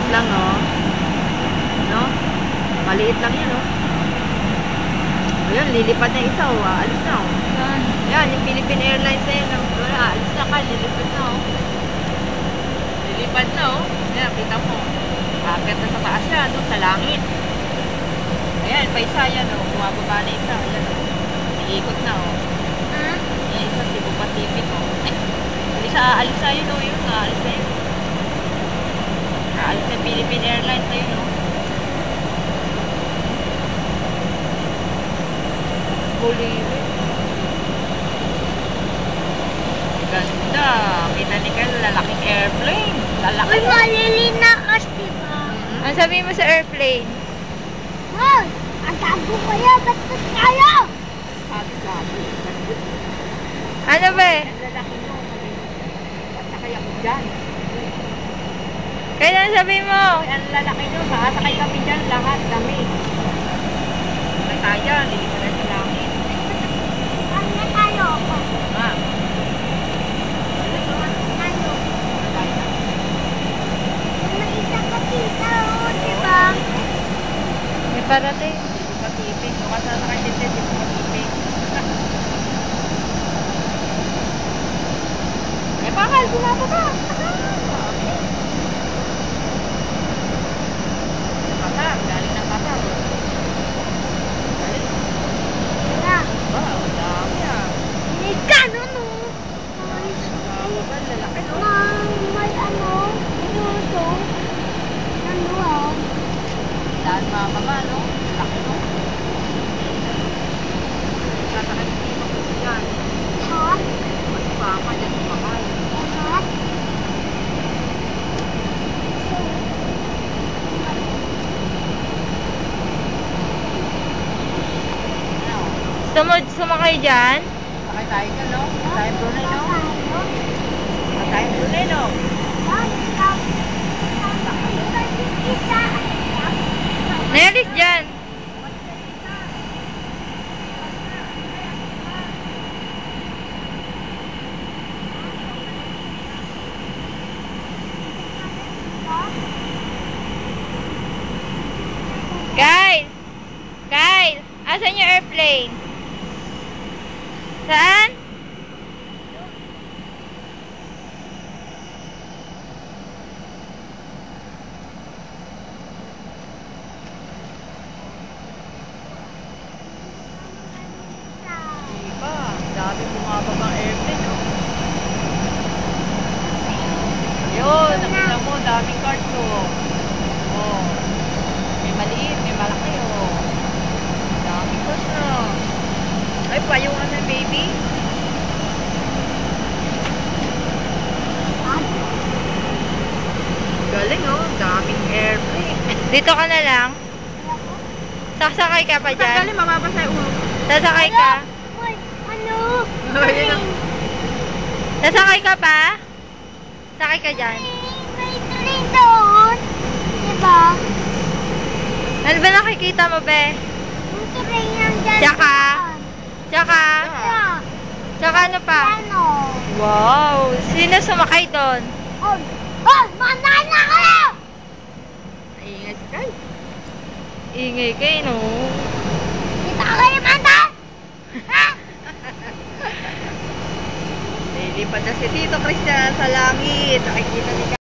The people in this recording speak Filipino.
lang, oh. No? Maliit lang yan, oh. Ayun, lilipad na isa, oh. Alis na, oh. Yan, yung Philippine Airlines na yun. Wala, alis na ka, lilipad na, oh. Lilipad na, oh. Ayan, kita mo. Akit na sa taas yan, doon sa langit. Ayan, pa isa yan, oh. Bumababa na isa. Ayan, oh. Iikot na, oh. Ayan, isa, Cebu Pacific, oh. Alisa yun, oh. Yun, aalis na yun. Aalis na Philippine Airlines na yun, oh. Huli yun. Ganda. Kita ni Kyle, lalaking airplane. Lalaki. Uy, malilinakas, diba? Ano sabihin mo sa airplane? Hoy, ang tago kaya, ba't tayo? Sabi. Ano ba eh? Ang lalaki mo. Pasakay ako dyan. Kailan sabihin mo? Ang lalaki nyo, sakasakay kami dyan, lahat kami. Masaya, lilipad na sa langit. Ang natalo ako. Ma. Natalo. May isa pa kita, oh, diba? May parating. Cebu Pacific. Yung kasasakay din din, Cebu Pacific. Eh, bakal, bumababa. Qatar, galing ng Qatar. Galing. Wala. Ba, ang dami ah. May kanon, oh. Bumababa, lalaki no? May ano, minuto. Ano, ah. Daan mababa, no? Laki no? Sasakay hindi mabuti yan. Ha? Mas baka dyan sumakay. Ha? Ano? Sumakay dyan? Sakay tayo dyan, no? Sakay Brunei, no? Sakay Brunei, no? Nayalis dyan. Kyle! Asan yung airplane? Saan? Diba? Dami bumababang airplane, no? Yun, nakita mo, daming cars, oh. Oh. May maliit, may malaki, oh. Daming cars, no? Ay, payungan na, baby. Galing, oh. Daming airplane. Dito ka na lang? Sasakay ka pa dyan? Galing, mababasa yung ulo. Sasakay ka? Uy, ano? Ayun, oh. Sasakay ka pa? Sakay ka dyan? May train doon. Diba? Ano ba nakikita mo, be? Yung train nandyan. Tsaka? Tsaka? Tsaka ano pa? Ano? Wow! Sino sumakay doon? Oh, oh, manay na kayo! Ay, ingat ka. Ingay kayo, no? Kita kayo, manay! Ha? Lilipad na si Tito Christian sa langit. Nakikita ni